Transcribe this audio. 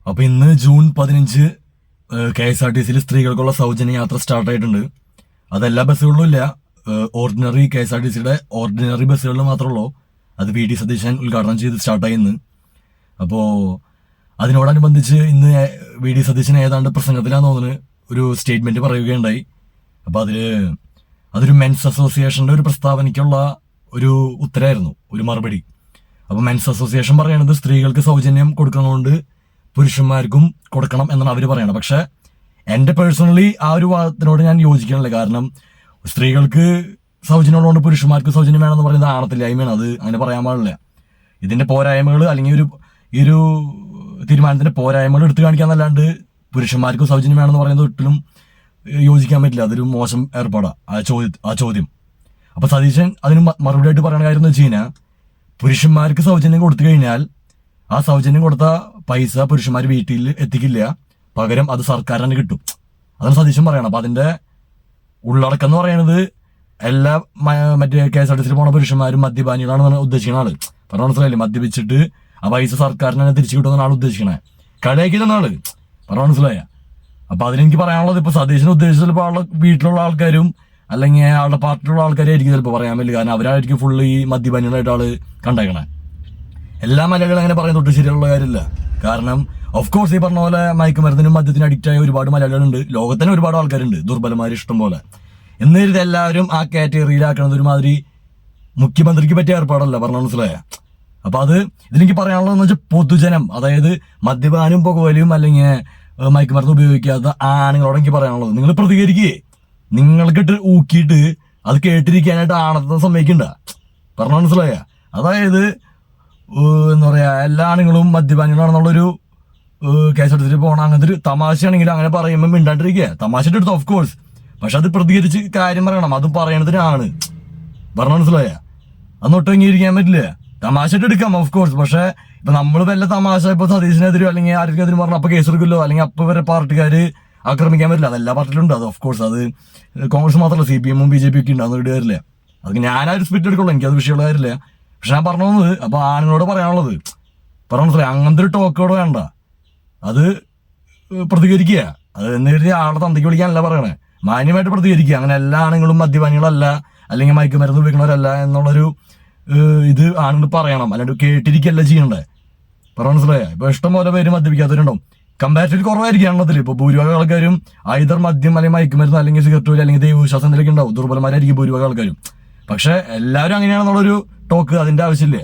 അപ്പൊ ഇന്ന് June 15 KSRTC സ്ത്രീകൾക്കുള്ള സൗജന്യ യാത്ര സ്റ്റാർട്ട് ആയിട്ടുണ്ട്. അതെല്ലാ ബസ്സുകളിലും ഇല്ല, ഓർഡിനറി KSRTCയുടെ ഓർഡിനറി ബസ്സുകളിൽ മാത്രമുള്ളൂ. അത് VD സതീശൻ ഉദ്ഘാടനം ചെയ്ത് സ്റ്റാർട്ടായി ഇന്ന്. അപ്പോൾ അതിനോടനുബന്ധിച്ച് ഇന്ന് VD സതീശൻ ഏതാണ്ട് പ്രസംഗത്തിലാന്ന് തോന്നുന്നു ഒരു സ്റ്റേറ്റ്മെന്റ് പറയുകയുണ്ടായി. അപ്പൊ അതൊരു മെൻസ് അസോസിയേഷന്റെ ഒരു പ്രസ്താവനയ്ക്കുള്ള ഒരു ഉത്തരമായിരുന്നു, ഒരു മറുപടി. അപ്പൊ മെൻസ് അസോസിയേഷൻ പറയണത് സ്ത്രീകൾക്ക് സൗജന്യം കൊടുക്കുന്നതുകൊണ്ട് പുരുഷന്മാർക്കും കൊടുക്കണം എന്നാണ് അവർ പറയണത്. പക്ഷെ എന്റെ പേഴ്സണലി ആ ഒരു വാദത്തിനോട് ഞാൻ യോജിക്കണില്ല. കാരണം സ്ത്രീകൾക്ക് സൗജന്യം ഉള്ളതുകൊണ്ട് പുരുഷന്മാർക്ക് സൗജന്യം വേണമെന്ന് പറയുന്നത് ആണത്തില്ലായ്മയാണ്. അത് അങ്ങനെ പറയാൻ പാടില്ല. ഇതിന്റെ പോരായ്മകൾ അല്ലെങ്കിൽ ഈ ഒരു തീരുമാനത്തിന്റെ പോരായ്മകൾ എടുത്തു കാണിക്കാന്നല്ലാണ്ട് പുരുഷന്മാർക്ക് സൗജന്യം വേണമെന്ന് പറയുന്നത് ഒരിക്കലും യോജിക്കാൻ പറ്റില്ല. അതൊരു മോശം ഏർപ്പാടാണ് ആ ചോദ്യം. അപ്പൊ സതീശൻ അതിന് മറുപടി ആയിട്ട് പറയുന്ന കാര്യം എന്ന് വെച്ച് കഴിഞ്ഞാൽ, പുരുഷന്മാർക്ക് സൗജന്യം കൊടുത്തു കഴിഞ്ഞാൽ ആ സൗജന്യം കൊടുത്ത പൈസ പുരുഷന്മാർ വീട്ടിൽ എത്തിക്കില്ല, പകരം അത് സർക്കാരിന് കിട്ടും. അതാണ് സതീശൻ പറയണം. അപ്പൊ അതിന്റെ ഉള്ളടക്കം എന്ന് പറയുന്നത് എല്ലാ മറ്റേ KSRTC പോണ പുരുഷന്മാരും മദ്യപാനികളാണെന്നാണ് ഉദ്ദേശിക്കുന്ന ആള്. പറഞ്ഞ മനസ്സിലായില്ലേ? മദ്യപിച്ചിട്ട് ആ പൈസ സർക്കാരിന് തന്നെ തിരിച്ചു കിട്ടുമെന്നാണ് ആൾ ഉദ്ദേശിക്കണേ. കളിയാക്കിയതാണ് ആള്. പറഞ്ഞ മനസ്സിലായ? അപ്പൊ അതിനെനിക്ക് പറയാനുള്ളത്, ഇപ്പൊ സതീശന് ഉദ്ദേശിച്ച ചിലപ്പോൾ ആളുടെ വീട്ടിലുള്ള ആൾക്കാരും അല്ലെങ്കിൽ ആളുടെ പാർട്ടിയിലുള്ള ആൾക്കാരായിരിക്കും ചിലപ്പോൾ പറയാൻ പറ്റില്ല. കാരണം അവരായിരിക്കും ഫുള്ള് ഈ മദ്യപാനികളായിട്ട് ആള് കണ്ടേക്കണേ. എല്ലാ മലയാളികളും അങ്ങനെ പറയുന്ന തൊട്ട് ശരിയുള്ള കാര്യമില്ല. കാരണം ഓഫ് കോഴ്സ് ഈ പറഞ്ഞ പോലെ മയക്കുമരുന്നിനും മദ്യത്തിനും അഡിക്റ്റ് ആയ ഒരുപാട് മലയാളികളുണ്ട്. ലോകത്തിന് ഒരുപാട് ആൾക്കാരുണ്ട്, ദുർബലന്മാർ ഇഷ്ടം പോലെ. എന്നിരുന്ന് എല്ലാവരും ആ കാറ്റഗറിയിലാക്കണത് ഒരുമാതിരി മുഖ്യമന്ത്രിക്ക് പറ്റിയ ഏർപ്പാടല്ല. പറഞ്ഞ മനസ്സിലായ? അപ്പൊ ഇതിലെനിക്ക് പറയാനുള്ളതെന്ന് വെച്ചാൽ, പൊതുജനം, അതായത് മദ്യപാനും പുകവലിയും അല്ലെങ്കിൽ മയക്കുമരുന്ന് ഉപയോഗിക്കാത്ത ആണുങ്ങളോട് എനിക്ക് പറയാനുള്ളത്, നിങ്ങൾ പ്രതികരിക്കുകയെ. നിങ്ങൾക്കിട്ട് ഊക്കിയിട്ട് അത് കേട്ടിരിക്കാനായിട്ട് ആണത്തെ സമ്മതിക്കണ്ട. പറഞ്ഞ മനസ്സിലായ? അതായത് എന്താ പറയാ, എല്ലാ ആണുങ്ങളും മദ്യപാനികളാണെന്നുള്ളൊരു KSRTC പോകണം അങ്ങനത്തെ ഒരു തമാശയാണെങ്കിൽ അങ്ങനെ പറയുമ്പോൾ മിണ്ടാണ്ടിരിക്കുക. തമാശ എടുത്ത് ഓഫ് കോഴ്സ്, പക്ഷെ അത് പ്രതികരിച്ച് കാര്യം പറയണം. അതും പറയണതിനാണ്. പറഞ്ഞ മനസ്സിലായ? അന്ന് ഒട്ടങ്ങിയിരിക്കാൻ പറ്റില്ല. തമാശ എടുക്കാം ഓഫ് കോഴ്സ്, പക്ഷെ ഇപ്പൊ നമ്മൾ വല്ല തമാശ ഇപ്പൊ സതീശിനെതിരോ അല്ലെങ്കിൽ ആർക്കെതിരും പറഞ്ഞ അപ്പൊ കേസ് എടുക്കില്ലോ, അല്ലെങ്കിൽ അപ്പൊ വരെ പാർട്ടിക്കാര് ആക്രമിക്കാൻ പറ്റില്ല. അത് എല്ലാ പാർട്ടിയിലുണ്ട്. അത് ഓഫ് കോഴ്സ് അത് കോൺഗ്രസ് മാത്രമല്ല, CPM ഉം BJP ഒക്കെ ഉണ്ട്. അതൊന്നും ഇടുകാരില്ല. അത് ഞാനൊരു സ്പിറ്റ് എടുക്കുള്ളൂ, എനിക്കത് വിഷയമുള്ള കാര്യമില്ല. പക്ഷെ ഞാൻ പറഞ്ഞു വന്നത്, അപ്പൊ ആണുങ്ങളോട് പറയാനുള്ളത്, പറഞ്ഞ മനസ്സിലായി, അങ്ങനത്തെ ഒരു ടോക്കോട് വേണ്ട. അത് പ്രതികരിക്കുക. അത് എന്ന് കരുതി ആളെ തന്തയ്ക്ക് വിളിക്കാനല്ല പറയണേ, മാന്യമായിട്ട് പ്രതികരിക്കുക. അങ്ങനെ എല്ലാ ആണുങ്ങളും മദ്യപാനികളല്ല അല്ലെങ്കിൽ മയക്കുമരുന്ന് ഉപയോഗിക്കുന്നവരല്ല എന്നുള്ളൊരു ഇത് ആണുങ്ങൾ പറയണം. അല്ലാണ്ട് കേട്ടിരിക്കല്ല ചെയ്യണ്ടേ. പറഞ്ഞ മനസ്സിലായ? ഇപ്പൊ ഇഷ്ടംപോലെ പേര് മദ്യപിക്കാത്തവരുണ്ടാവും. കമ്പാരിറ്റീവ് കുറവായിരിക്കും എണ്ണത്തിൽ. ഇപ്പൊ ഭൂരിഭാഗം ആൾക്കാരും ഐതർ മദ്യം അല്ലെങ്കിൽ മയക്കുമരുന്ന് അല്ലെങ്കിൽ സിഗരറ്റ് അല്ലെങ്കിൽ ദൈവവിശ്വാസം എന്തെങ്കിലും ഉണ്ടാവും. ദുർബലന്മാരായിരിക്കും ഭൂരിഭാഗം ആൾക്കാരും. പക്ഷെ എല്ലാവരും അങ്ങനെയാണെന്നുള്ളൊരു ടോക്ക് അതിന്റെ ആവശ്യമില്ല.